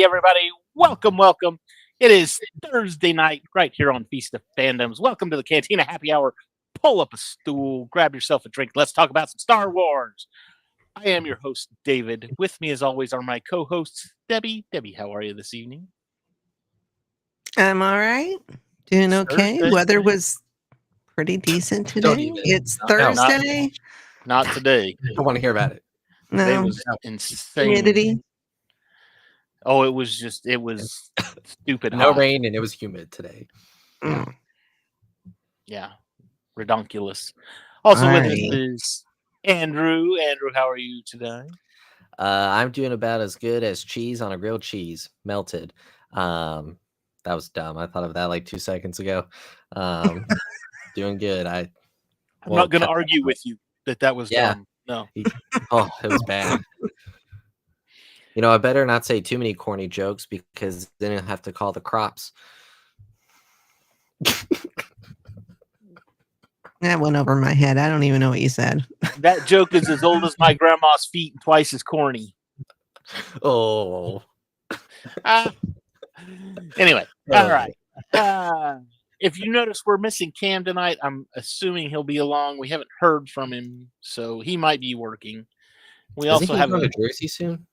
everybody. Welcome. It is Thursday night right here on Feast of Fandoms. Welcome to the Cantina Happy Hour. Pull up a stool, grab yourself a drink. Let's talk about some Star Wars. I am your host, David. With me, as always, are my co-hosts, Debbie. Debbie, how are you this evening? I'm all right. Doing okay. Thursday. Weather was pretty decent today. It's Thursday. Not today. I want to hear about it. Today No. was insane. Humidity. Oh, it was stupid No hot. rain, and it was humid today. Yeah, redonkulous. Also with us Alright. is Andrew. Andrew, how are you today? I'm doing about as good as cheese on a grilled cheese, melted. That was dumb. I thought of that like 2 seconds ago. Doing good. I'm not going to argue with you that was dumb. No. Oh, it was bad. You know, I better not say too many corny jokes because then I'll have to call the crops. That went over my head. I don't even know what you said. That joke is as old as my grandma's feet and twice as corny. Oh. Anyway, all right. If you notice we're missing Cam tonight, I'm assuming he'll be along. We haven't heard from him, so he might be working. We also have going to Jersey soon.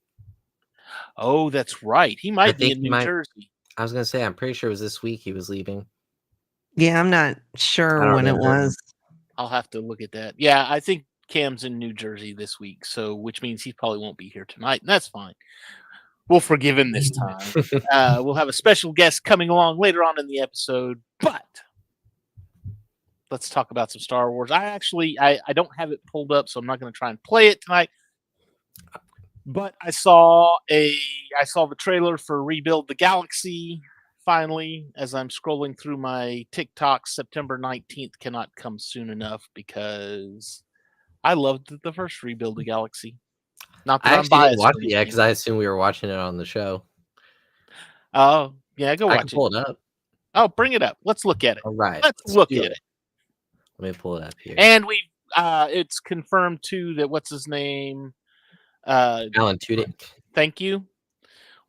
Oh, that's right. He might be in New Jersey. I was going to say, I'm pretty sure it was this week he was leaving. Yeah, I'm not sure when it was. I'll have to look at that. Yeah, I think Cam's in New Jersey this week, so which means he probably won't be here tonight, and that's fine. We'll forgive him this time. We'll have a special guest coming along later on in the episode, but let's talk about some Star Wars. I don't have it pulled up, so I'm not going to try and play it tonight. But I saw the trailer for Rebuild the Galaxy finally as I'm scrolling through my TikTok. September 19th cannot come soon enough because I loved the first Rebuild the Galaxy. Not that I I'm biased. didn't watch it yet because I assumed we were watching it on the show. Oh, yeah, go watch it. I can pull it up. Oh, bring it up. Let's look at it. All right. Let's look at it. Let me pull it up here. And it's confirmed too that what's his name? Alan Tudyk. Thank you.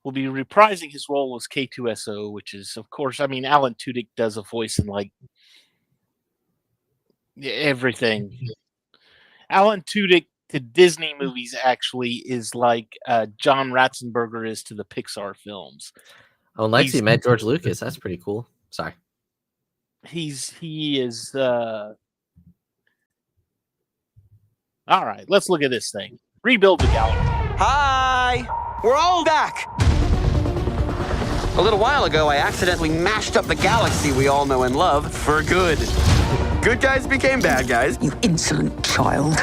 Will be reprising his role as K2SO, which is, of course, I mean, Alan Tudyk does a voice in like everything. Alan Tudyk to Disney movies actually is like John Ratzenberger is to the Pixar films. Oh, Lexi met George Lucas. That's pretty cool. Sorry. He is. All right, let's look at this thing. Rebuild the Galaxy. Hi! We're all back! A little while ago, I accidentally mashed up the galaxy we all know and love for good. Good guys became bad guys. You insolent child.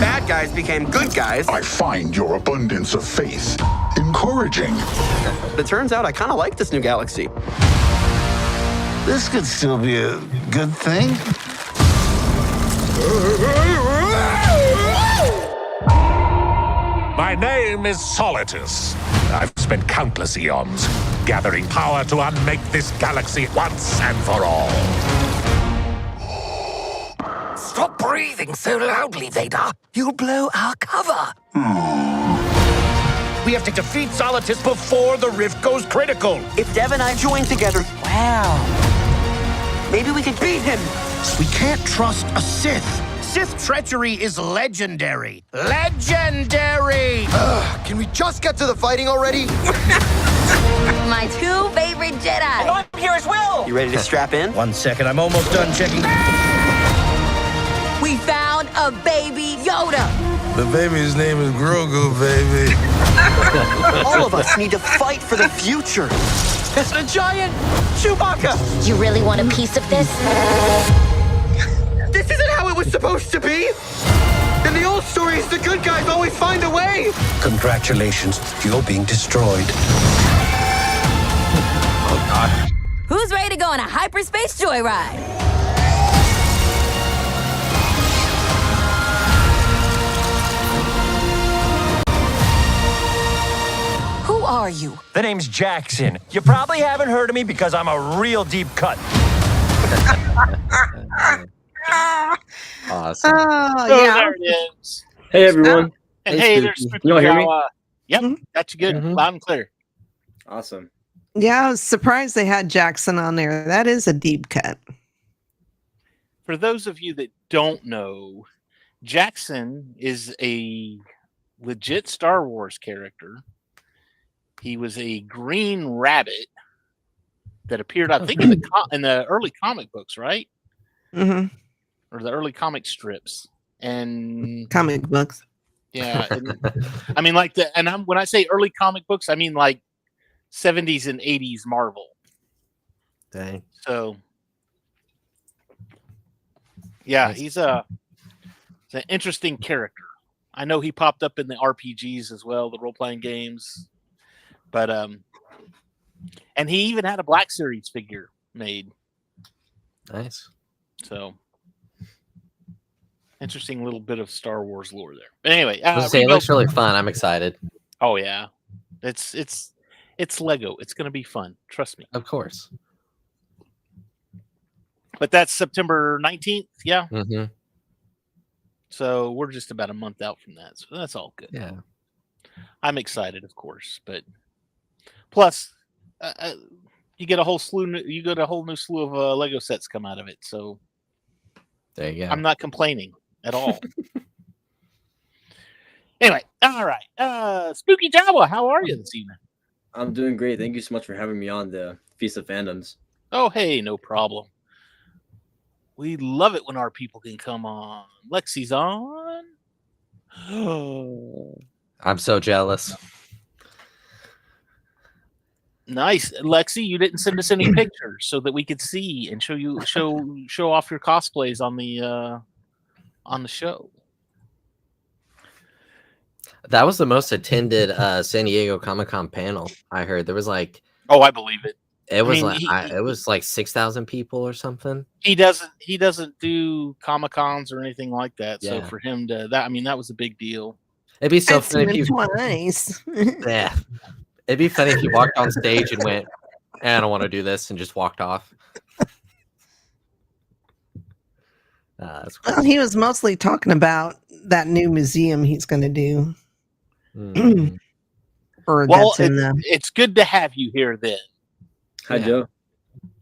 Bad guys became good guys. I find your abundance of faith encouraging. It turns out I kind of like this new galaxy. This could still be a good thing. My name is Solitus. I've spent countless eons gathering power to unmake this galaxy once and for all. Stop breathing so loudly, Vader. You'll blow our cover. We have to defeat Solitus before the rift goes critical. If Dev and I join together, Wow. maybe we can beat him. We can't trust a Sith. Sith treachery is legendary. Legendary! Can we just get to the fighting already? My two favorite Jedi. I'm here as well. You ready to strap in? 1 second, I'm almost done checking. We found a baby Yoda. The baby's name is Grogu, baby. All of us need to fight for the future. It's a giant Chewbacca. You really want a piece of this? This isn't how it was supposed to be. In the old stories, the good guys always find a way. Congratulations, you're being destroyed. Oh, God. Who's ready to go on a hyperspace joyride? Who are you? The name's Jackson. You probably haven't heard of me because I'm a real deep cut. Awesome. Oh, So yeah. there it is. Hey everyone. And Hey, hey, there's Spooky. Spooky You all hear me? Joe. Yep, got you good, Mhm. loud and clear. Awesome. Yeah, I was surprised they had Jackson on there. That is a deep cut. For those of you that don't know, Jackson is a legit Star Wars character. He was a green rabbit that appeared, I think, in the early comic books, right? Mm-hmm. Or the early comic strips and comic books. Yeah, I mean, like when I say early comic books, I mean like 70s and 80s Marvel. Dang. So, yeah, he's an interesting character. I know he popped up in the RPGs as well, the role-playing games, but and he even had a Black Series figure made. Nice. So, interesting little bit of Star Wars lore there. But anyway, it looks really fun. I'm excited. Oh yeah, it's Lego. It's going to be fun. Trust me. Of course. But that's September 19th. Yeah. Mm-hmm. So we're just about a month out from that. So that's all good. Yeah. I'm excited, of course. But plus, you get a whole new slew of Lego sets come out of it. So there you go. I'm not complaining at all. Anyway, all right. Spooky Jawa, how are you this evening? I'm doing great. Thank you so much for having me on the Feast of Fandoms. Oh, hey, no problem. We love it when our people can come on. Lexi's on. I'm so jealous. Nice, Lexi. You didn't send us any pictures so that we could see and show off your cosplays on the show. That was the most attended San Diego Comic-Con panel. I heard there was like. Oh, I believe it. It was it was like 6,000 people or something. He doesn't do Comic-Cons or anything like that. Yeah. So for him that was a big deal. It'd be so funny if you twice. Yeah. It'd be funny if you walked on stage and went, I don't want to do this, and just walked off. That's cool. Well, he was mostly talking about that new museum he's going to do. It's good to have you here then. Hi, Joe.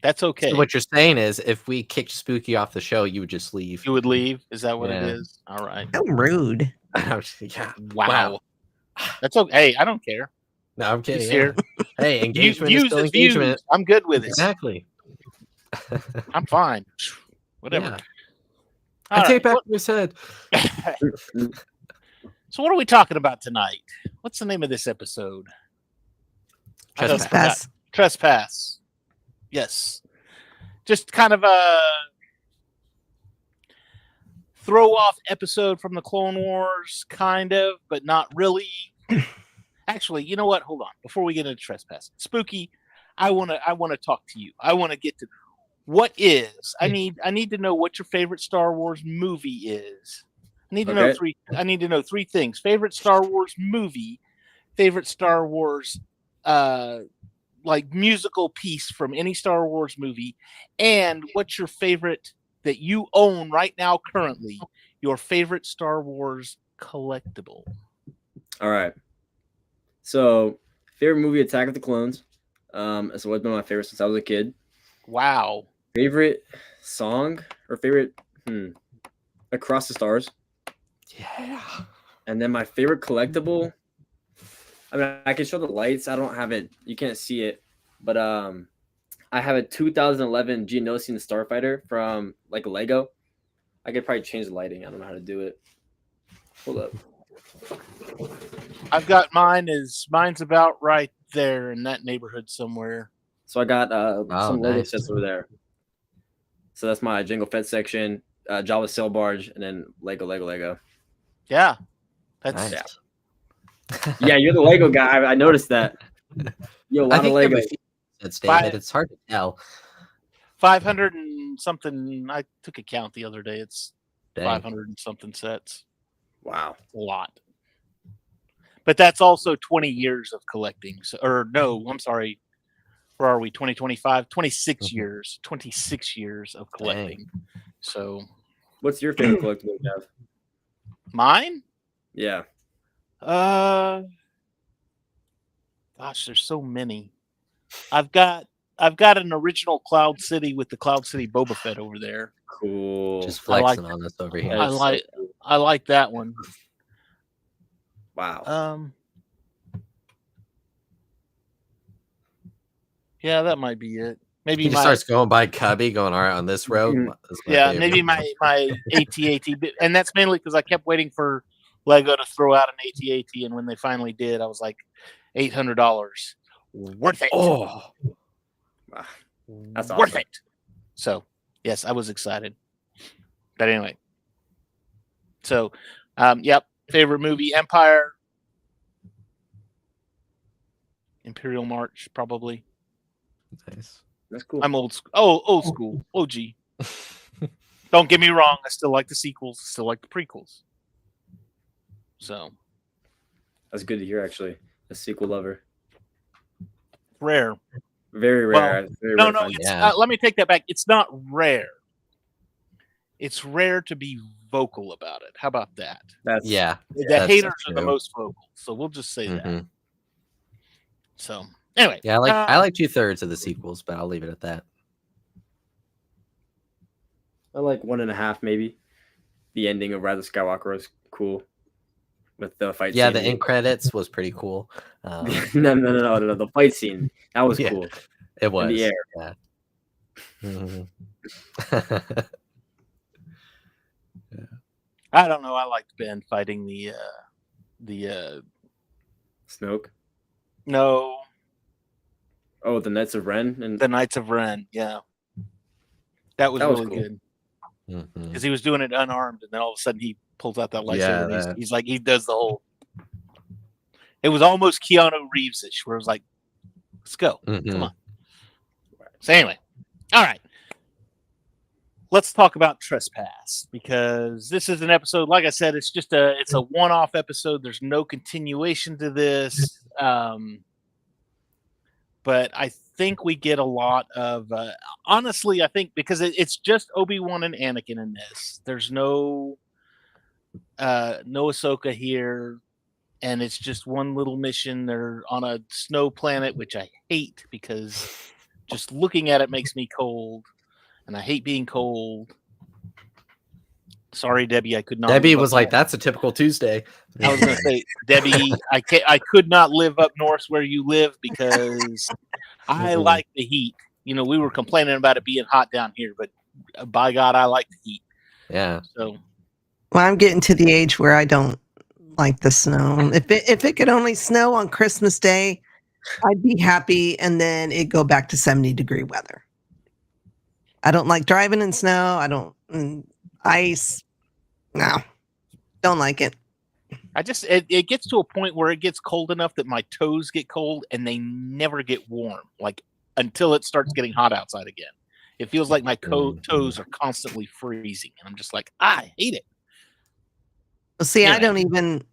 That's okay. So what you're saying is, if we kicked Spooky off the show, you would just leave. You would leave? Is that what it is? All right. How rude. Yeah. Wow. That's okay. Hey, I don't care. No, I'm kidding. He's here. Hey, engagement is still engagement. Views. I'm good with it. Exactly. I'm fine. Whatever. Yeah. I take back what you said. So what are we talking about tonight? What's the name of this episode? Trespass. Yes. Just kind of a throw off episode from the Clone Wars, kind of, but not really. Actually, you know what? Hold on. Before we get into Trespass, Spooky, I wanna talk to you. I want to get to what is. I need to know what your favorite Star Wars movie is. I need to know three things: favorite Star Wars movie, favorite Star Wars like musical piece from any Star Wars movie, and what's your favorite that you own right now currently, your favorite Star Wars collectible. All right. So, favorite movie, Attack of the Clones. It's always been my favorite since I was a kid. Wow. Favorite song or favorite Across the Stars. Yeah. And then my favorite collectible. I mean, I can show the lights. I don't have it. You can't see it. But I have a 2011 Geonosian Starfighter from like Lego. I could probably change the lighting. I don't know how to do it. Hold up. I've got mine's about right there in that neighborhood somewhere. So I got some Lego nice. sets over there. So that's my Jango Fett section, Jabba Sail Barge, and then Lego. Yeah. That's nice. Yeah, you're the Lego guy. I noticed that. Yo, a lot of Lego. It's hard to tell. 500 and something. I took a count the other day. It's 500 and something sets. Wow. A lot. But that's also 20 years of collecting. So, or no, I'm sorry. Where are we? 2025? 26 years. 26 years of collecting. Dang. So. What's your favorite collectible you have? Mine? Yeah. Gosh, there's so many. I've got an original Cloud City with the Cloud City Boba Fett over there. Cool. Just flexing on us over here. I like that one. Wow. Yeah, that might be it. Maybe He just starts going by Cubby, going all right on this road. Yeah, maybe my AT-AT, and that's mainly because I kept waiting for Lego to throw out an AT-AT, and when they finally did, I was like, $800, worth it. Oh, wow. That's awesome. Worth it. So yes, I was excited. But anyway, so yep, favorite movie, Empire, Imperial March, probably. Nice. That's cool. I'm old school. Old school. OG. Don't get me wrong. I still like the sequels. Still like the prequels. So that's good to hear. Actually, a sequel lover. Rare. Very rare. Well, no. Let me take that back. It's not rare. It's rare to be vocal about it. How about that? The haters are the most vocal. So we'll just say that. So anyway, yeah, I like 2/3 of the sequels, but I'll leave it at that. I like 1.5 maybe. The ending of Rise of Skywalker was cool with the fight. Yeah, scene. the end credits was pretty cool. No, the fight scene that was cool. It was. In the air. Yeah. Yeah. I don't know. I liked Ben fighting the Snoke. No. Oh, the Knights of Ren and the Knights of Ren. Yeah, that was really cool. good because he was doing it unarmed, and then all of a sudden he pulls out that lightsaber. Yeah, he's like, he does the whole. It was almost Keanu Reeves-ish, where it was like, "Let's go, come on." So anyway, all right. Let's talk about Trespass, because this is an episode, like I said, it's a one-off episode. There's no continuation to this. But I think we get a lot of, honestly, I think because it's just Obi-Wan and Anakin in this. There's no Ahsoka here, and it's just one little mission. They're on a snow planet, which I hate because just looking at it makes me cold. And I hate being cold. Sorry, Debbie, I could not. Debbie was like, "That's a typical Tuesday." I was going to say, Debbie, I could not live up north where you live because I like the heat. You know, we were complaining about it being hot down here, but by God, I like the heat. Yeah. So, well, I'm getting to the age where I don't like the snow. If it could only snow on Christmas Day, I'd be happy, and then it'd go back to 70-degree weather. I don't like driving in snow. I don't ice. No, don't like it. It gets to a point where it gets cold enough that my toes get cold and they never get warm, like until it starts getting hot outside again. It feels like my toes are constantly freezing, and I'm just like, I hate it. Well, see, anyway. I don't even.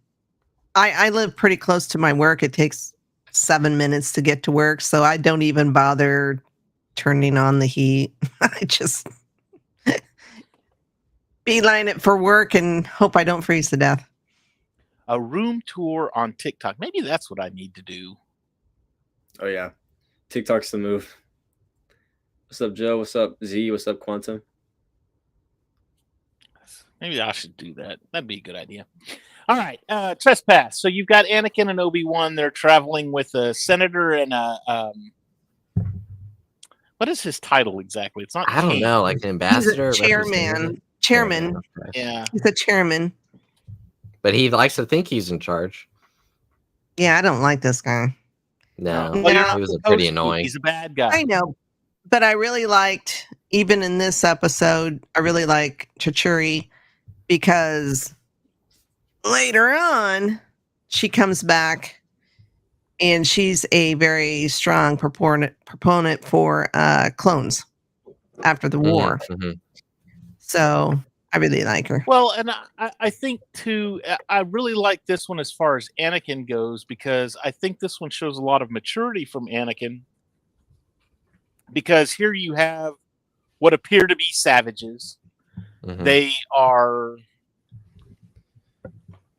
I live pretty close to my work. It takes 7 minutes to get to work, so I don't even bother turning on the heat. I just beeline it for work and hope I don't freeze to death. A room tour on TikTok. Maybe that's what I need to do. Oh yeah, TikTok's the move. What's up, Joe? What's up, Z? What's up, Quantum? Maybe I should do that. That'd be a good idea. All right, Trespass. So you've got Anakin and Obi-Wan. They're traveling with a senator and a what is his title exactly? It's not. I don't know, like an ambassador, he's a chairman. Chairman. Yeah, he's a chairman. But he likes to think he's in charge. Yeah, I don't like this guy. No, he was pretty annoying. He's a bad guy. I know, but I really liked, even in this episode, I really like Chachuri because later on she comes back. And she's a very strong proponent for clones after the war. Mm-hmm. So I really like her. Well, and I think, too, I really like this one as far as Anakin goes, because I think this one shows a lot of maturity from Anakin. Because here you have what appear to be savages. Mm-hmm. They are,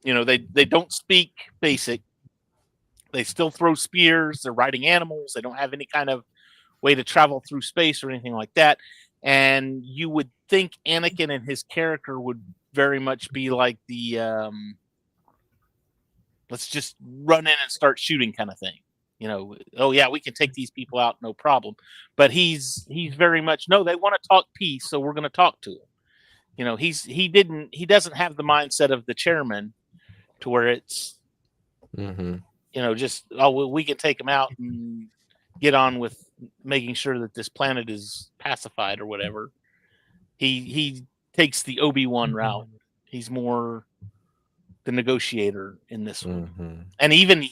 you know, they don't speak basic. They still throw spears. They're riding animals. They don't have any kind of way to travel through space or anything like that. And you would think Anakin and his character would very much be like the let's just run in and start shooting kind of thing. Oh yeah, we can take these people out, no problem. But he's very much, no, they want to talk peace, so we're going to talk to him. He doesn't have the mindset of the chairman to where it's just, we can take him out and get on with making sure that this planet is pacified or whatever. He takes the Obi-Wan route. He's more the negotiator in this one. And even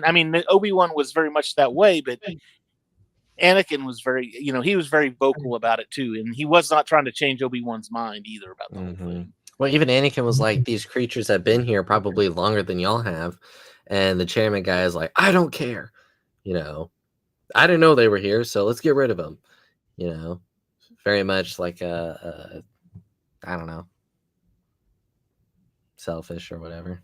I mean, Obi-Wan was very much that way, but Anakin was very, he was very vocal about it too, and he was not trying to change Obi-Wan's mind either about the whole thing. Well, even Anakin was like, these creatures have been here probably longer than y'all have, and the chairman guy is like, I don't care, I didn't know they were here, so let's get rid of them. Very much like I don't know, selfish or whatever.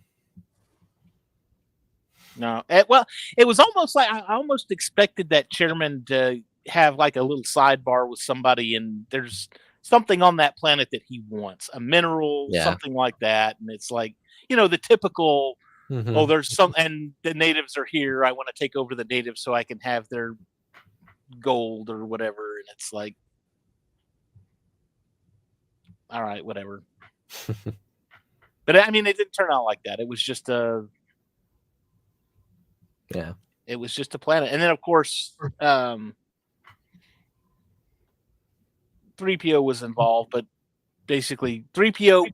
No, well, it was almost like I almost expected that chairman to have like a little sidebar with somebody, and there's something on that planet that he wants, a mineral, something like that, and it's like, the typical, oh, there's some, and the natives are here. I want to take over the natives so I can have their gold or whatever, and it's like, all right, whatever. But I mean, it didn't turn out like that. It was just it was just a planet. And then of course 3PO was involved, but basically 3PO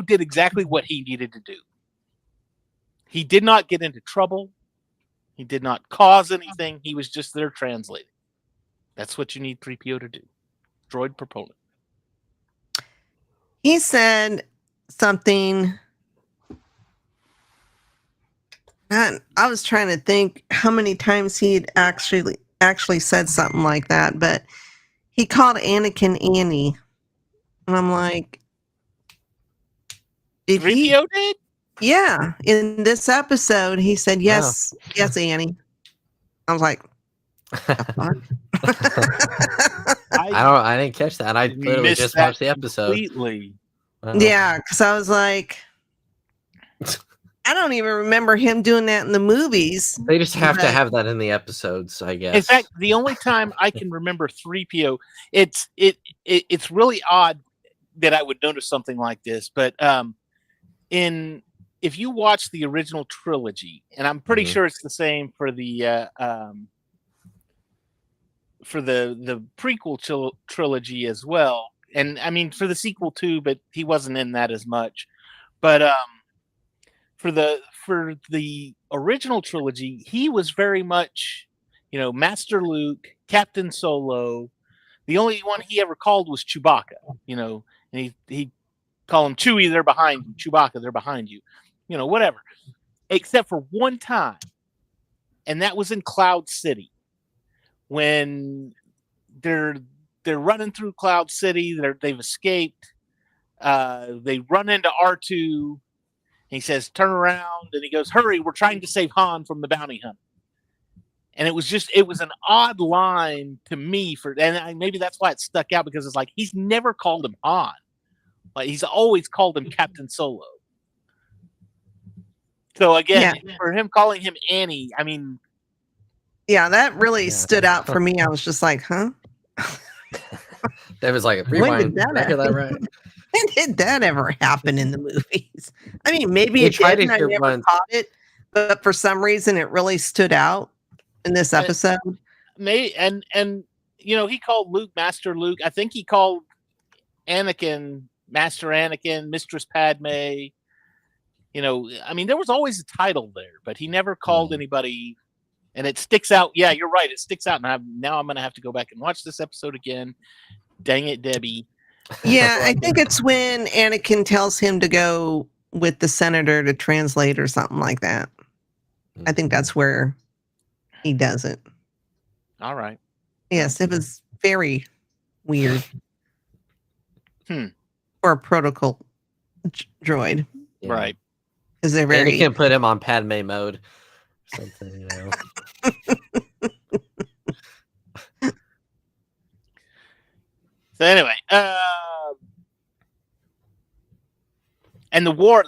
did exactly what he needed to do. He did not get into trouble. He did not cause anything. He was just there translating. That's what you need 3PO to do. Droid proponent. He said something. And I was trying to think how many times he'd actually said something like that, but he called Anakin Annie, and I'm like, 3PO did? Yeah, in this episode, he said yes, yes, Annie. I was like, I didn't catch that. I literally just watched the episode. Completely. Yeah, because I was like, I don't even remember him doing that in the movies. They just have to have that in the episodes, I guess. In fact, the only time I can remember 3PO, it's really odd that I would notice something like this, but if you watch the original trilogy, and I'm pretty sure it's the same for the prequel trilogy as well, and I mean for the sequel too, but he wasn't in that as much. But for the original trilogy, he was very much, Master Luke, Captain Solo. The only one he ever called was Chewbacca, and he called him Chewie, they're behind you. Chewbacca, they're behind you. Whatever. Except for one time, and that was in Cloud City, when they're running through Cloud City. They've escaped. They run into R2. He says, "Turn around," and he goes, "Hurry! We're trying to save Han from the bounty hunter." And it was an odd line to me and maybe that's why it stuck out, because it's like he's never called him Han. Like he's always called him Captain Solo. So again, for him calling him Annie, I mean, yeah, that really stood out for me. I was just like, huh? That was like, rewind. Did I hear that right? When did that ever happen in the movies? I mean, maybe it did, and I never caught it, but for some reason, it really stood out in this episode. And he called Luke Master Luke. I think he called Anakin Master Anakin, Mistress Padme. I mean, there was always a title there, but he never called anybody. And it sticks out. Yeah, you're right. It sticks out. And now I'm going to have to go back and watch this episode again. Dang it, Debbie. Yeah, I think it's when Anakin tells him to go with the senator to translate or something like that. I think that's where he does it. All right. Yes, it was very weird. For a protocol droid. Yeah. Right. Because they're very... And you can put him on Padme mode something, you know. So anyway, and the war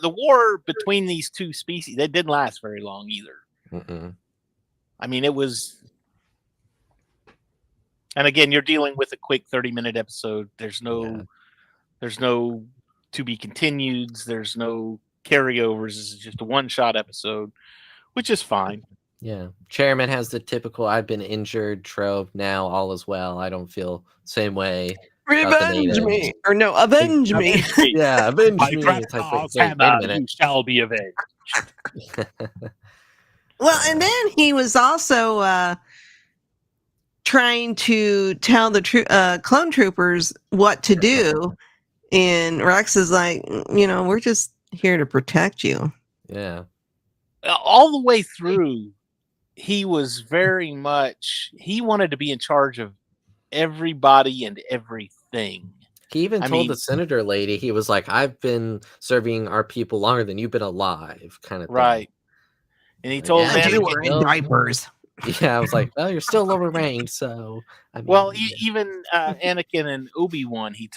between these two species, that didn't last very long either. Mm-mm. I mean, it was, and again, you're dealing with a quick 30-minute episode. There's no to be continueds. There's no carryovers. This is just a one-shot episode, which is fine. Yeah. Chairman has the typical "I've been injured" trope. Now all is well. I don't feel same way. Revenge me, or no, avenge me. Yeah, avenge My me. grandpa's It's like, wait a hammer, minute. you shall be avenged. Well, and then he was also trying to tell the clone troopers what to do, and Rex is like, we're just here to protect you. Yeah. All the way through, he was very much, he wanted to be in charge of everybody and everything. He even told the senator lady, he was like, "I've been serving our people longer than you've been alive," kind of thing. Right. And he told them you were in diapers. Yeah, I was like, "Oh, you're still lower ranked." So, I mean, well, even Anakin and Obi-Wan, he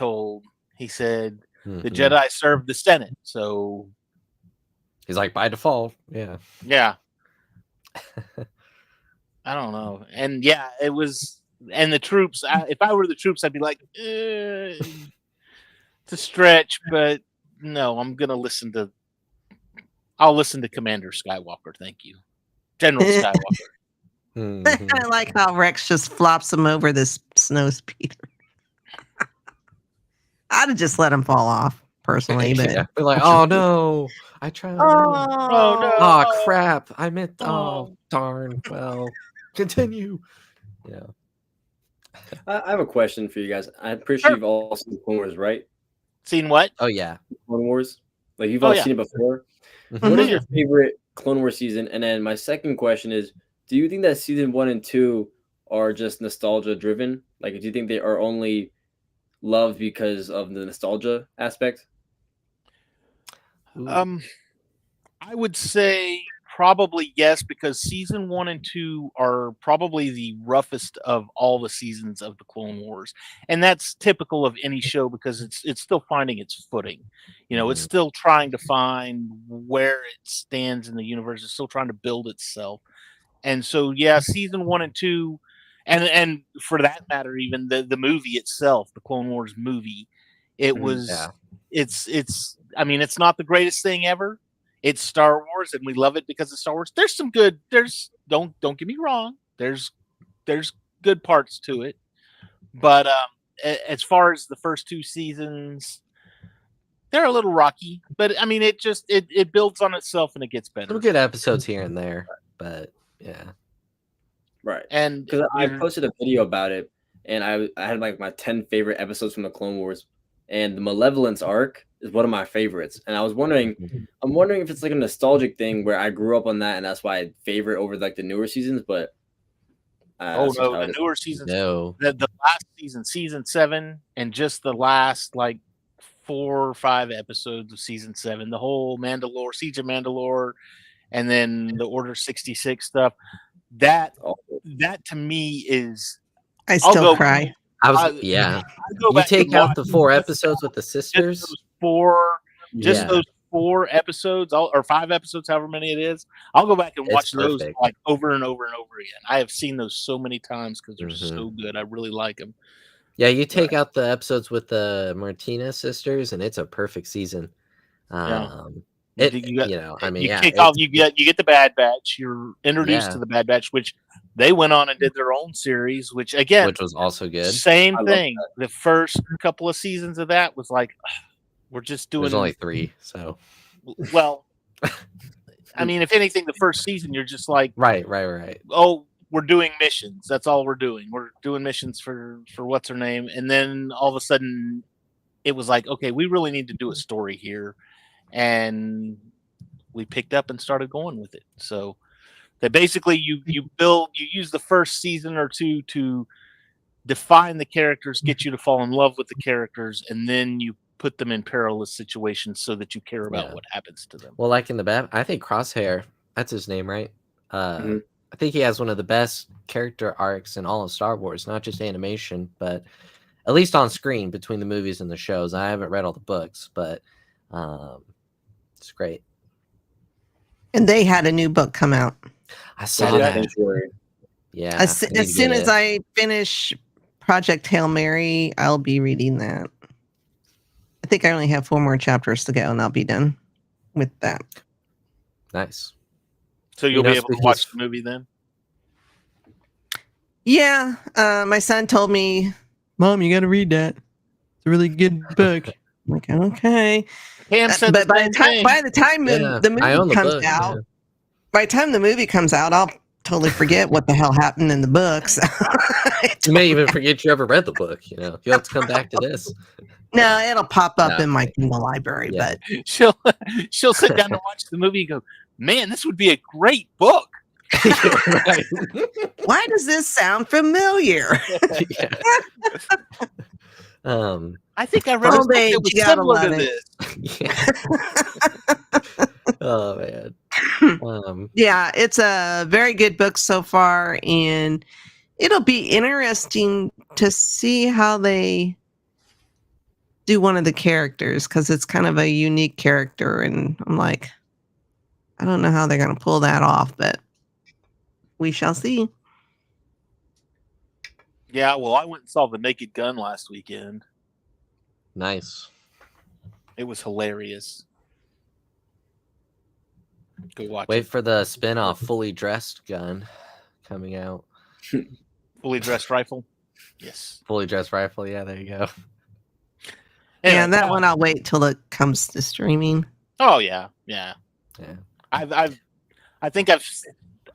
said, the Mhm. Jedi served the Senate, so he's like, by default, yeah. I don't know, and yeah, it was, and the troops. If I were the troops, I'd be like, it's a stretch, but no, I'll listen to Commander Skywalker. Thank you, General Skywalker. Mhm. I like how Rex just flops him over this snow speeder. I'd have just let him fall off personally, but Yeah. We're like, "Oh no, I tried. Oh no! Oh crap! I meant. Oh darn. Well, continue." Yeah. I have a question for you guys. I'm pretty sure you've all seen Clone Wars, right? Seen what? Oh yeah. Clone Wars. Like you've all seen it before. Mhm. What is your favorite Clone Wars season? And then my second question is, do you think that season 1 and 2 are just nostalgia driven? Like, do you think they are only loved because of the nostalgia aspect? I would say probably yes, because season 1 and 2 are probably the roughest of all the seasons of the Clone Wars, and that's typical of any show because it's still finding its footing. It's still trying to find where it stands in the universe. It's still trying to build itself, and so yeah, season 1 and 2, and for that matter, even the movie itself, the Clone Wars movie, it was it's. I mean, it's not the greatest thing ever. It's Star Wars, and we love it because of Star Wars. There's some good. Don't get me wrong. There's good parts to it, but as far as the first 2 seasons, they're a little rocky. But I mean, it builds on itself and it gets better. Some good episodes here and there, but yeah, right. And because I posted a video about it, and I had like my 10 favorite episodes from the Clone Wars, and the Malevolence arc is one of my favorites. And I'm wondering if it's like a nostalgic thing where I grew up on that, and that's why I favorite over like the newer seasons. But the newer seasons, no, the last season 7, and just the last like 4 or 5 episodes of season 7, the whole Siege of Mandalore, and then the Order 66 stuff. That to me is, I still cry. You take out the 4 episodes with the sisters. Those 4 episodes, or 5 episodes, however many it is. I'll go back and watch those like over and over and over again. I have seen those so many times because they're so good. I really like them. Yeah, you take out the episodes with the Martinez sisters, and it's a perfect season. You get the Bad Batch. You're introduced to the Bad Batch, which they went on and did their own series, which was also good. Same thing. The first couple of seasons of that was like, we're just doing. There's only 3, so. Well, I mean, if anything, the first season you're just like, right. Oh, we're doing missions. That's all we're doing. We're doing missions for what's her name, and then all of a sudden, it was like, okay, we really need to do a story here. And we picked up and started going with it. So that basically you use the first season or 2 to define the characters, get you to fall in love with the characters, and then you put them in perilous situations so that you care about what happens to them. Well, like in the I think Crosshair, that's his name, right? I think he has one of the best character arcs in all of Star Wars, not just animation, but at least on screen between the movies and the shows. I haven't read all the books, but it's great. And they had a new book come out. I saw that. Yeah. As soon as I finish Project Hail Mary, I'll be reading that. I think I only have 4 more chapters to go, and I'll be done with that. Nice. So you'll be able to watch the movie then? Yeah. My son told me, Mom, you got to read that. It's a really good book. I'm like, okay. But by the time the movie comes out, by the time the movie comes out, I'll totally forget what the hell happened in the books. You may even forget you ever read the book. You know, you'll have to come back to this. No, it'll pop up in my Kindle library. Yeah. But she'll sit down to watch the movie and go, "Man, this would be a great book." Right. Why does this sound familiar? I think I read a book that was similar to this. Oh man. Yeah, it's a very good book so far, and it'll be interesting to see how they do one of the characters, because it's kind of a unique character, and I'm like, I don't know how they're going to pull that off, but we shall see. Yeah, well, I went and saw The Naked Gun last weekend. Nice. It was hilarious. Go watch Wait for the spin-off Fully Dressed Gun coming out. Fully Dressed Rifle? Yes. Fully Dressed Rifle, yeah, there you go. Yeah, that one I'll wait till it comes to streaming. Oh yeah. I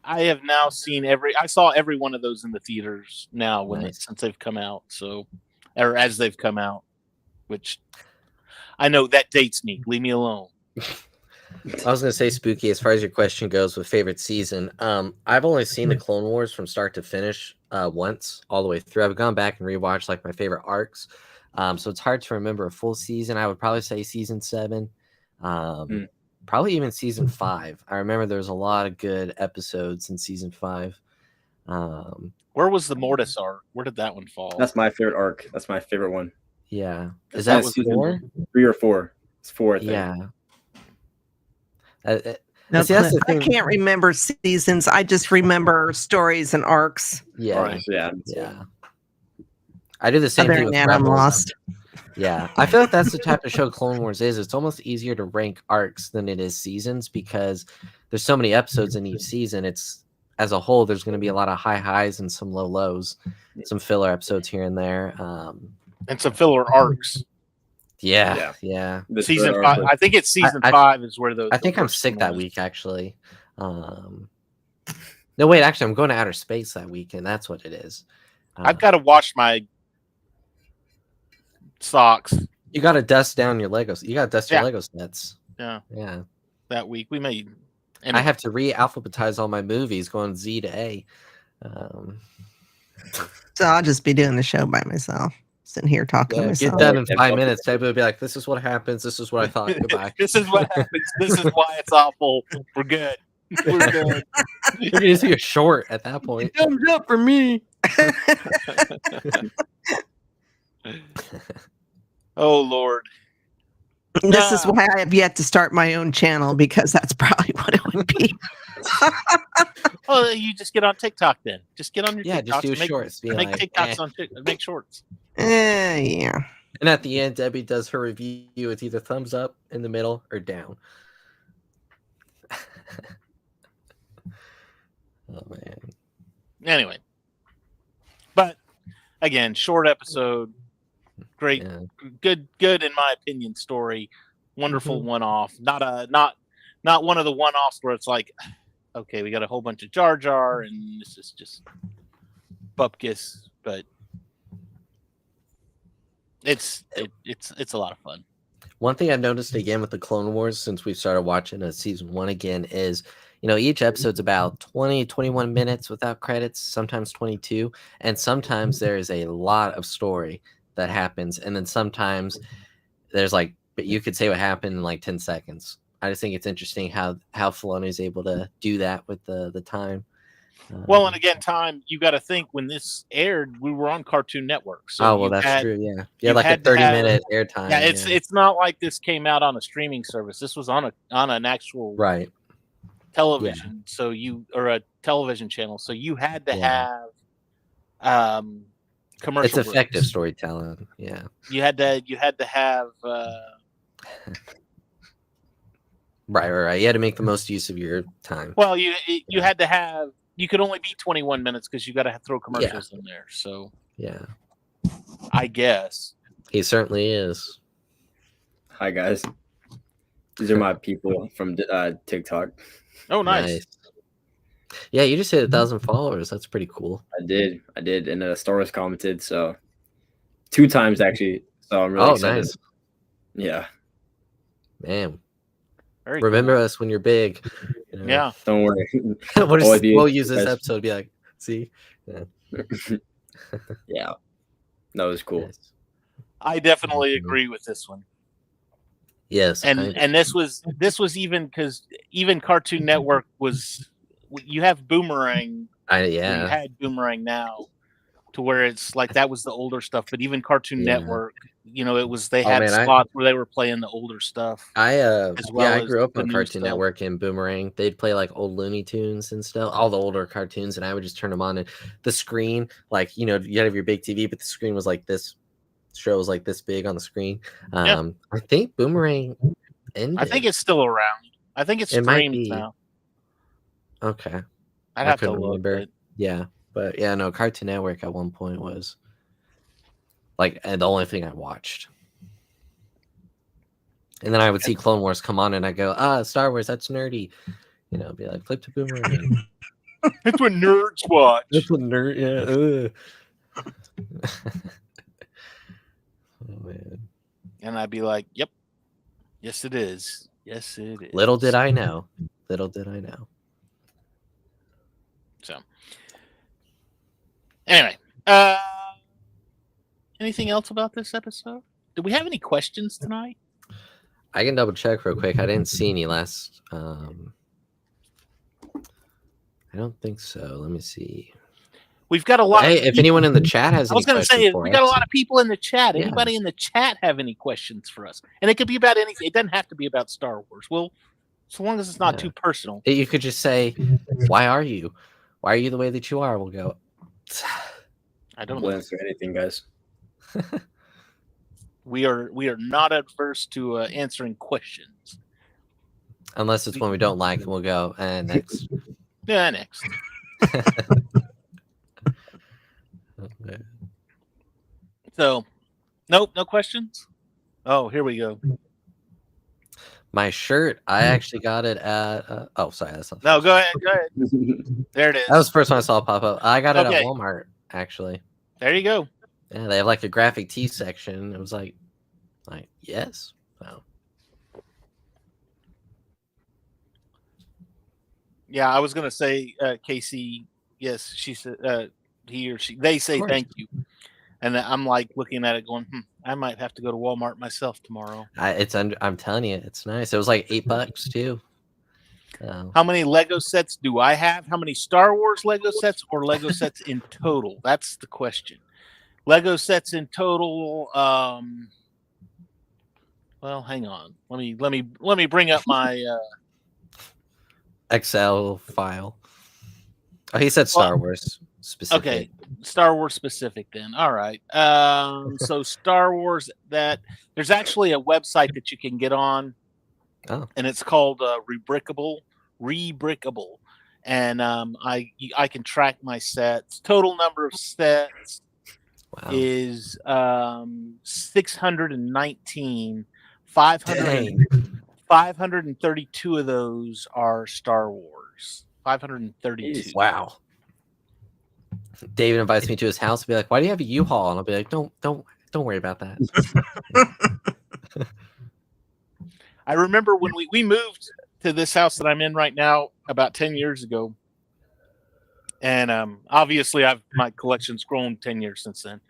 have now seen I saw every one of those in the theaters now since they've come out. So, or as they've come out, which I know that dates me. Leave me alone. I was going to say, Spooky, as far as your question goes with favorite season, I've only seen the Clone Wars from start to finish once, all the way through. I've gone back and rewatched like my favorite arcs. So it's hard to remember a full season. I would probably say season 7, probably even season 5. I remember there was a lot of good episodes in season 5. Where was the Mortis arc? Where did that one fall? That's my favorite arc. That's my favorite one. Yeah. Is that season 4? 3 or 4? It's 4, I think. Yeah. I can't remember seasons. I just remember stories and arcs. Yeah. Right. Yeah. I do the same thing with Rebels. I'm lost. Yeah. I feel like that's the type of show Clone Wars is. It's almost easier to rank arcs than it is seasons, because there's so many episodes in each season. It's as a whole, there's going to be a lot of high highs and some low lows, some filler episodes here and there. And some filler arcs. Yeah. Season 5. I think it's season 5 is where those. I think I'm sick that week, actually. No, wait, actually, I'm going to outer space that weekend. That's what it is. I've got to wash my socks. You got to dust down your Legos. You got to dust your Lego sets. Yeah. Yeah. That week we made. I have to re-alphabetize all my movies, going Z to A. So I'll just be doing the show by myself, sitting here talking to myself. Get done in 5 minutes. Everybody will be like, "This is what happens. This is what I thought. Goodbye. This is what happens. This is why it's awful. We're good. We're good." You're going to see a short at that point. Thumbs up for me. Oh Lord. This is why I have yet to start my own channel, because that's probably what it would be. Well, you just get on TikTok then. Just get on your TikTok. Just do shorts. Make TikToks on TikTok. Make shorts. Yeah. And at the end, Debbie does her review with either thumbs up, in the middle, or down. Oh man. Anyway, but again, short episode. Great, good in my opinion. Story, wonderful one-off. Not one of the one-offs where it's like, okay, we got a whole bunch of Jar Jar and this is just bupkis, but it's a lot of fun. One thing I've noticed again with the Clone Wars since we started watching season 1 again is, each episode's about 20, 21 minutes without credits, sometimes 22, and sometimes there is a lot of story that happens, and then sometimes there's but you could say what happened in 10 seconds. I just think it's interesting how Filoni is able to do that with the time. Well, and again, time, you got to think when this aired, we were on Cartoon Network. So well, that's true. Yeah, you like had a to have- 30-minute airtime. Yeah, it's not like this came out on a streaming service. This was on an actual right television. So or a television channel. So you had to have commercial. It's effective breaks. storytelling. Yeah, you had to have. Right. You had to make the most use of your time. Well, you had to have. You could only be 21 minutes because you got to throw commercials in there. So yeah, I guess he certainly is. Hi guys, these are my people from TikTok. Oh, nice. Yeah, you just hit 1,000 followers. That's pretty cool. I did, and Star Wars commented 2 times actually. So I'm really excited. Nice. Yeah, man. Very Remember us when you're big. You know? Yeah. Don't worry. we'll use this episode to be like, see? Yeah. Yeah. That was cool. Nice. I definitely agree with this one. Yes. And this was even because even Cartoon Network was, you have Boomerang. Yeah. You had Boomerang now to where it's like that was the older stuff, but even Cartoon Network, it was they had spots where they were playing the older stuff. I grew up on Cartoon Network and Boomerang. They'd play like old Looney Tunes and stuff, all the older cartoons, and I would just turn them on. And the screen, like you have your big TV, but the screen was like this. Show was like this big on the screen. I think Boomerang ended. I think it's still around. I think it's streamed now. Okay, I'd have to look. Yeah. But yeah, no, Cartoon Network at one point was like the only thing I watched. And then I would see Clone Wars come on and I go, Star Wars, that's nerdy. Be like, flip to Boomerang. That's what nerds watch. That's what yeah. Oh man. And I'd be like, yep. Yes, it is. Yes, it is. Little did I know. So anyway, anything else about this episode? Did we have any questions tonight? I can double check real quick. I didn't see any last. I don't think so. Let me see. We've got a lot. Hey, if anyone in the chat has, I was going to say we got a lot of people in the chat. Anybody in the chat have any questions for us? And it could be about anything. It doesn't have to be about Star Wars. Well, so long as it's not too personal. You could just say, "Why are you? Why are you the way that you are?" We'll go. I don't know. Answer anything, guys. We are not adverse to answering questions, unless it's one we don't like, and we'll go next. Yeah, next. So, nope, no questions. Oh, here we go. My shirt, I actually got it at. Sorry, that's not. No, go ahead. There it is. That was the first one I saw pop up. I got it at Walmart, actually. There you go. Yeah, they have like a graphic tee section. It was like yes. Wow. Yeah, I was gonna say, Casey. Yes, she said he or she. They say thank you, and I'm like looking at it, going, I might have to go to Walmart myself tomorrow. I'm telling you, it's nice. It was like $8 too. How many Lego sets do I have? How many Star Wars Lego sets or Lego sets in total? That's the question. Lego sets in total. Well, hang on. Let me bring up my Excel file. Oh, he said Star Wars specific. Okay, Star Wars specific then. All right. So Star Wars, that there's actually a website that you can get on. Oh. And it's called Rebrickable, and I can track my sets. Total number of sets is 619. 532 of those are Star Wars. 532. Wow. David invites me to his house and be like, "Why do you have a U-Haul?" And I'll be like, "Don't worry about that." I remember when we moved to this house that I'm in right now about 10 years ago. And obviously my collection's grown 10 years since then.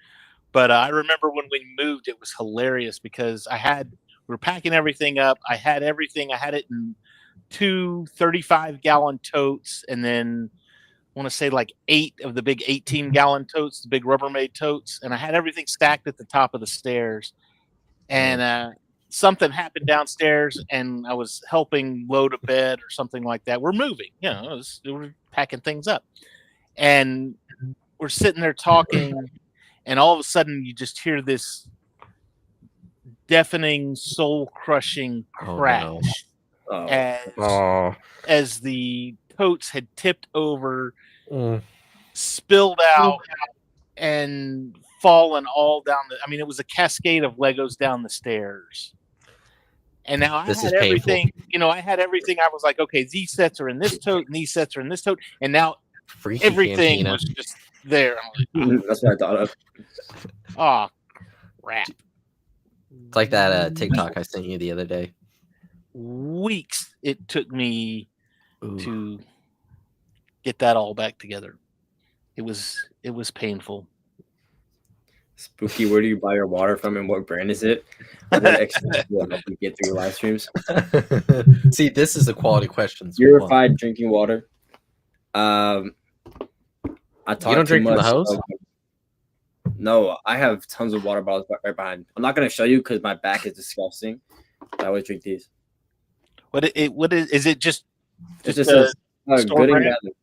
But I remember when we moved, it was hilarious because I had we're packing everything up. I had everything. I had it in 2 35-gallon totes, and then I want to say like 8 of the big 18-gallon totes, the big Rubbermaid totes, and I had everything stacked at the top of the stairs. And something happened downstairs, and I was helping load a bed or something like that. We're moving, we're packing things up, and we're sitting there talking, and all of a sudden you just hear this deafening, soul-crushing crash as the totes had tipped over, spilled out, and fallen all down it was a cascade of Legos down the stairs. And now I had everything, I had everything. I was like, okay, these sets are in this tote, and these sets are in this tote, and now everything was just there. I'm like, that's what I thought of. Oh, crap. It's like that TikTok I sent you the other day. Weeks it took me to get that all back together. It was painful. Spooky, where do you buy your water from, and what brand is it? What extra will help you get through your live streams? See, this is the quality questions. Purified drinking water. I talk you don't too drink much, from the hose? No, I have tons of water bottles right behind. I'm not gonna show you because my back is disgusting. I always drink these. What is it? Just Good and brand? gather.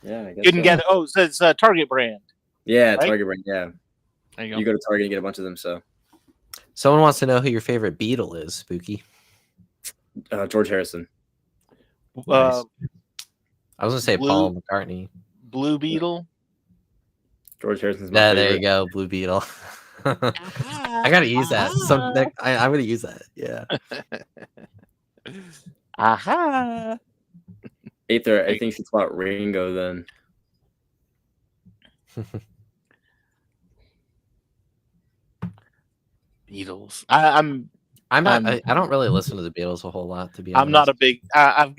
Yeah, I guess Good and gather. Oh, it says Target brand. Yeah, right? Target brand. Yeah. There you go. You go to Target and get a bunch of them. So, someone wants to know who your favorite Beatle is, Spooky. George Harrison. Nice. I was gonna say Paul McCartney. Blue Beetle. George Harrison's my favorite. There you go, Blue Beetle. I gotta use that. I'm gonna use that. Yeah. Aha. Aether, I think she's about Ringo then. Beatles. I don't really listen to the Beatles a whole lot, to be honest. I'm not a big.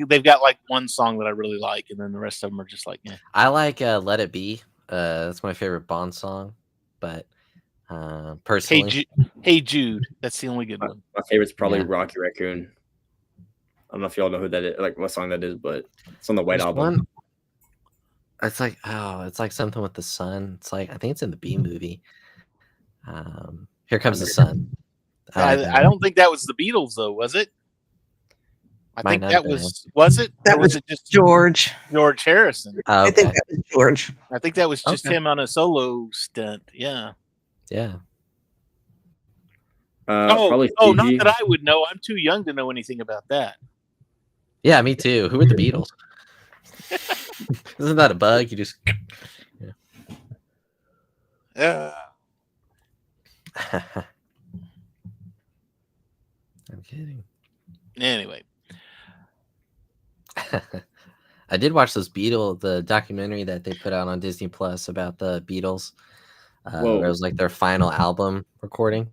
They've got like one song that I really like, and then the rest of them are just like. Eh. I like "Let It Be." That's my favorite Bond song, but personally, Hey Jude. That's the only good one. My favorite's probably Rocky Raccoon. I don't know if y'all know who that is, like what song that is, but it's on the White Album. It's like something with the sun. It's like I think it's in the B movie. Here Comes the Sun. I don't think that was the Beatles, though, was it? I think that was it? That was it just George Harrison. Oh, okay. I think that was George. I think that was just him on a solo stunt. Yeah. Yeah. Probably not that I would know. I'm too young to know anything about that. Yeah, me too. Who are the Beatles? Isn't that a bug? You just. Yeah. I'm kidding. Anyway. I did watch the documentary that they put out on Disney Plus about the Beatles. Where it was like their final album recording.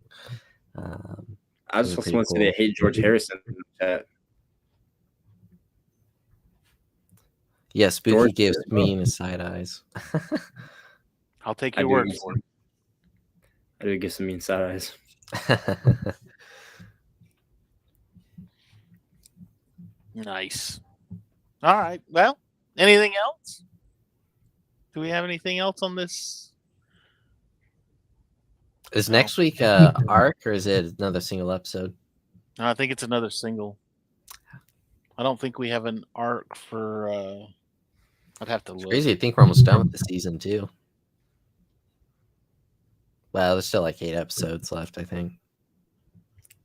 I just want to say they hate George Harrison in the chat. Yeah, Spooky gives me side eyes. I'll take your word for it. I do give some mean side eyes. Nice. All right. Well, anything else? Do we have anything else on this? Is next week arc or is it another single episode? No, I think it's another single. I don't think we have an arc for. I'd have to look. It's crazy to think we're almost done with the season too. Well, there's still like 8 episodes left, I think.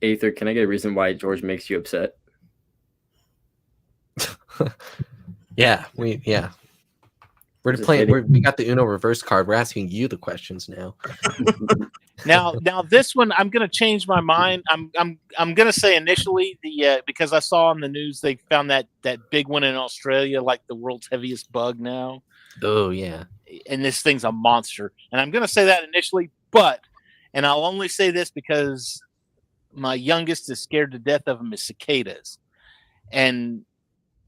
Aether, can I get a reason why George makes you upset? Yeah. We got the Uno reverse card. We're asking you the questions now. Now this one, I'm gonna change my mind. I'm gonna say initially because I saw on the news they found that big one in Australia, like the world's heaviest bug now. Oh yeah. And this thing's a monster. And I'm gonna say that initially, and I'll only say this because my youngest is scared to death of them is cicadas. And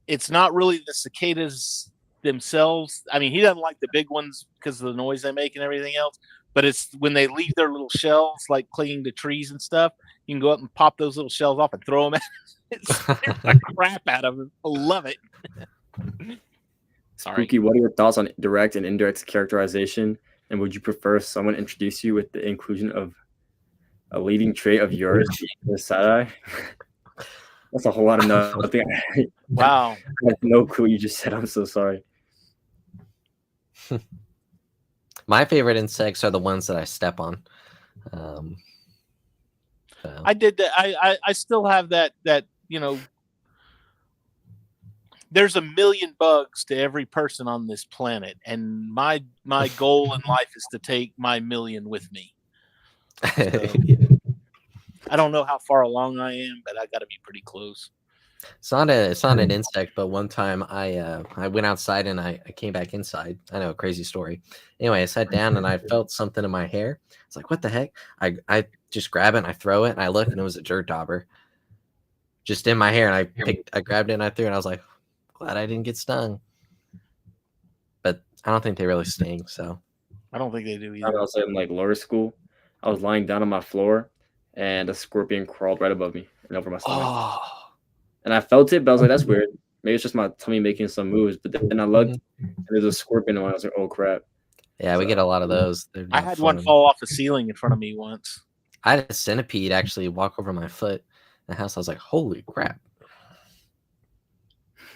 it's not really the cicadas themselves. I mean, he doesn't like the big ones because of the noise they make and everything else, but it's when they leave their little shells, like clinging to trees and stuff. You can go up and pop those little shells off and throw them at it. Scares the crap out of them. I love it. Sorry. Spooky, what are your thoughts on direct and indirect characterization? And would you prefer someone introduce you with the inclusion of a leading trait of yours, the side eye? That's a whole lot of nothing. Wow. I have no clue what you just said. I'm so sorry. My favorite insects are the ones that I step on. I did that. I still have that, you know, there's a million bugs to every person on this planet, and my goal in life is to take my million with me. So, I don't know how far along I am, but I got to be pretty close. It's not an insect, but one time I went outside and I came back inside. I know, a crazy story. Anyway, I sat down and I felt something in my hair. It's like, what the heck? I just grab it and I throw it and I look and it was a dirt dauber just in my hair, and I grabbed it and I threw it. And I was like, glad I didn't get stung. But I don't think they really sting, so I don't think they do either. I was in like lower school. I was lying down on my floor and a scorpion crawled right above me and over my stomach. Oh. And I felt it, but I was like, that's weird. Maybe it's just my tummy making some moves. But then I looked and there's a scorpion and I was like, oh crap. yeah, we get a lot of those. I had one fall off the ceiling in front of me once. I had a centipede actually walk over my foot in the house. I was like, holy crap.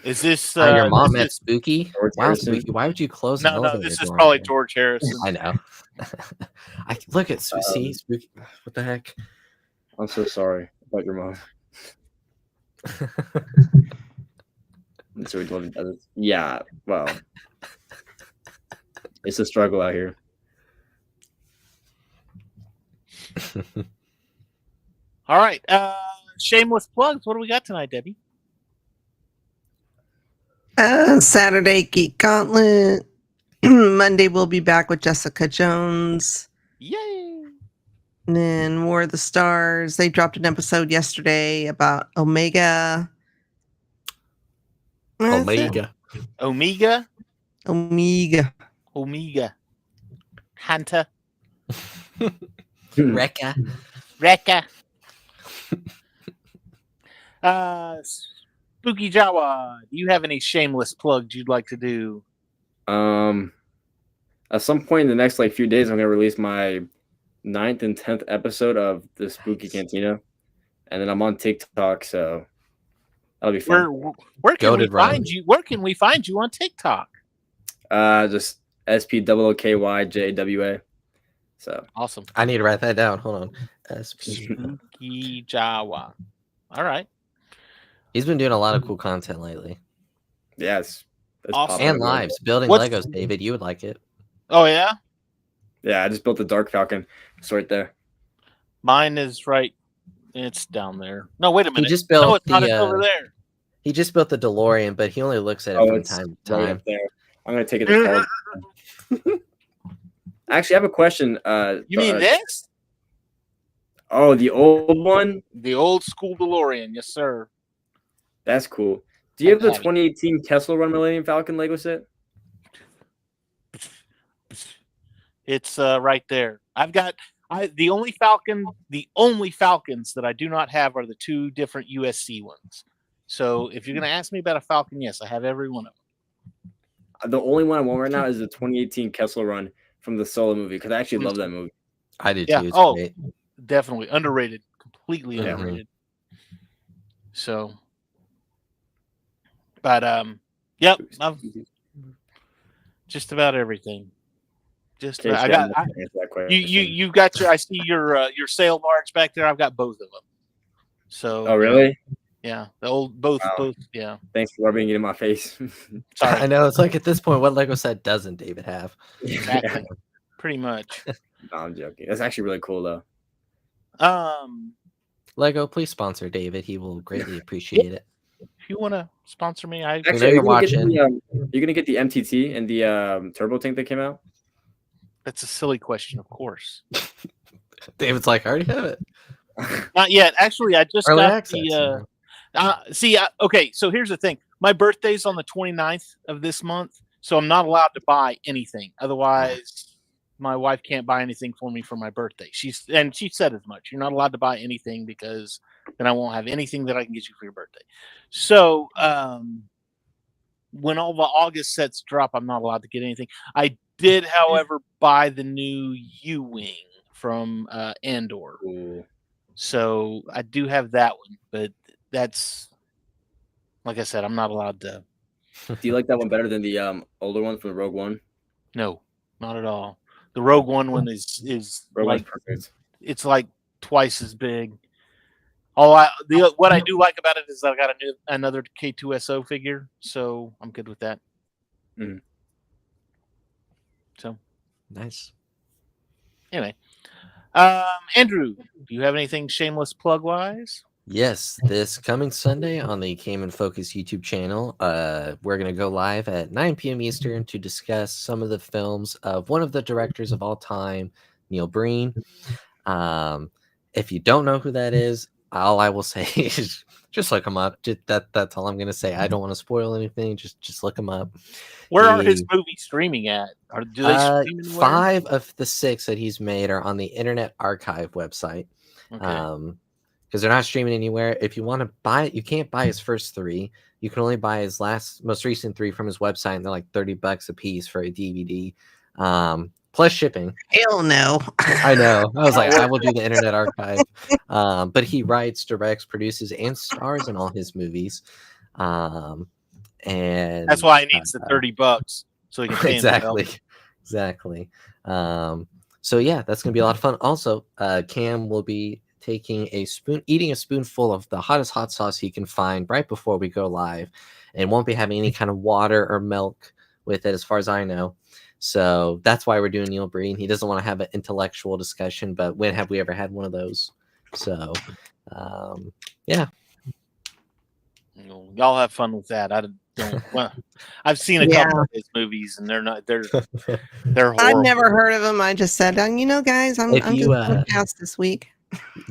Is this your mom this at Spooky? Wow, Spooky, why would you close the No, elevator this is door? probably George Harrison. I know. I look at see Spooky. What the heck? I'm so sorry about your mom. Yeah, well, it's a struggle out here. All right. Shameless plugs. What do we got tonight, Debbie? Saturday Geek Gauntlet. Monday we'll be back with Jessica Jones. Yay! And then War of the Stars. They dropped an episode yesterday about Omega. Omega. Omega. Omega. Omega. Hunter. Rekka. Rekka. Spooky Jawa, do you have any shameless plugs you'd like to do? At some point in the next few days, I'm gonna release my 9th and 10th episode of the Spooky Cantina, and then I'm on TikTok, so that'll be fun. Where can we find you? Where can we find you on TikTok? Just SPOOKYJWA. So awesome. I need to write that down. Hold on. Spooky Jawa. All right. He's been doing a lot of cool content lately. Yes. Awesome. And lives. Building Legos, David. You would like it. Oh, yeah? Yeah, I just built the Dark Falcon. It's right there. Mine is right. It's down there. No, wait a minute. He just built it's not. It's over there. He just built the DeLorean, but he only looks at it from time to time. Right there. I'm going to take it to college. Actually, I have a question. You mean this? Oh, the old one? The old school DeLorean. Yes, sir. That's cool. Do you have the 2018 Kessel Run Millennium Falcon Lego set? It's right there. I've got the only Falcons that I do not have are the 2 different USC ones. So if you're going to ask me about a Falcon, yes, I have every one of them. The only one I want right now is the 2018 Kessel Run from the Solo movie, because I actually love that movie. I do yeah. too. It's great. Definitely underrated. Completely underrated. So, but yep, I've just about everything. Just about, you've got your. I see your sail barge back there. I've got both of them. So. Oh really? Yeah, the old both. Yeah. Thanks for rubbing it in my face. Sorry. I know, it's like at this point, what Lego set doesn't David have? Exactly. Yeah. Pretty much. No, I'm joking. That's actually really cool though. Lego, please sponsor David. He will greatly appreciate it. If you want to sponsor me, actually, you're watching. You're gonna get the MTT and the turbo tank that came out. That's a silly question, of course. David's like, I already have it. Not yet. Actually, I just got the. Okay. So here's the thing. My birthday's on the 29th of this month, so I'm not allowed to buy anything. Otherwise, my wife can't buy anything for me for my birthday. She said as much. You're not allowed to buy anything because then I won't have anything that I can get you for your birthday. So when all the August sets drop, I'm not allowed to get anything. I did, however, buy the new U-Wing from Andor. Ooh. So I do have that one, but that's, like I said, I'm not allowed to. Do you like that one better than the older one from Rogue One? No, not at all. The Rogue One is Rogue like, One's perfect. it's like twice as big. What I do like about it is that I got another K2SO figure, so I'm good with that. Mhm. So Nice. anyway, Andrew, do you have anything shameless plug wise? Yes, this coming Sunday on the Came in Focus YouTube channel, we're going to go live at 9 p.m. Eastern to discuss some of the films of one of the directors of all time, Neil Breen. If you don't know who that is, all I will say is just look him up. That's all I'm going to say. I don't want to spoil anything. Just look him up. Where are his movies streaming at? Do they stream anywhere? 5 of the 6 that he's made are on the Internet Archive website. Okay. Because they're not streaming anywhere. If you want to buy it, you can't buy his first 3. You can only buy his most recent 3 from his website, and they're like $30 a piece for a DVD, plus shipping. Hell no. I know. I was like, I will do the Internet Archive. But he writes, directs, produces, and stars in all his movies. And that's why he needs the $30 so he can pay exactly. So yeah, that's gonna be a lot of fun. Also, Cam will be eating a spoonful of the hottest hot sauce he can find right before we go live, and won't be having any kind of water or milk with it, as far as I know. So that's why we're doing Neil Breen. He doesn't want to have an intellectual discussion, but when have we ever had one of those? So, yeah. Y'all have fun with that. I don't. Well, I've seen a couple of his movies, and they're horrible. I've never heard of him. I just said, guys, I'm just going to pass this week.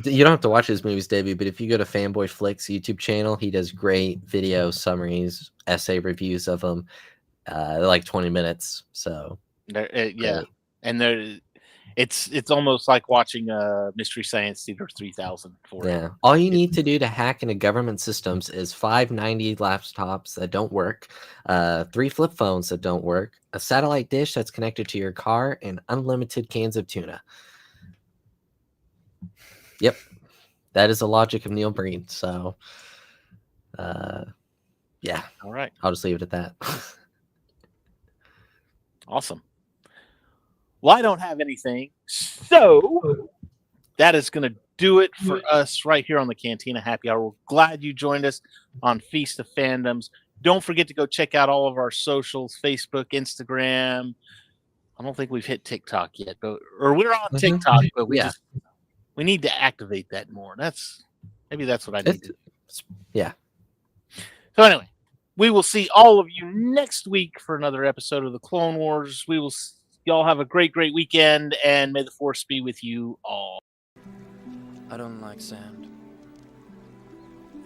You don't have to watch his movies, Debbie, but if you go to Fanboy Flicks YouTube channel, he does great video summaries, essay reviews of them. They're like 20 minutes. So yeah, and it's almost like watching Mystery Science Theater 3000. Yeah, all you need to do to hack into government systems is 590 laptops that don't work, 3 flip phones that don't work, a satellite dish that's connected to your car, and unlimited cans of tuna. Yep, that is the logic of Neil Breen. So, yeah. All right, I'll just leave it at that. Awesome. Well, I don't have anything, so that is going to do it for us right here on the Cantina Happy Hour. We're glad you joined us on Feast of Fandoms. Don't forget to go check out all of our socials: Facebook, Instagram. I don't think we've hit TikTok yet, or we're on TikTok, but we need to activate that more. Maybe that's what I need to do. Yeah. So anyway, we will see all of you next week for another episode of the Clone Wars. Y'all have a great weekend, and may the Force be with you all. I don't like sand.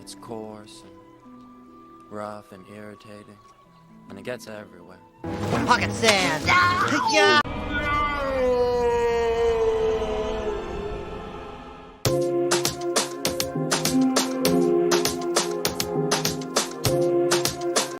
It's coarse and rough and irritating, and it gets everywhere. Pocket sand. Yeah.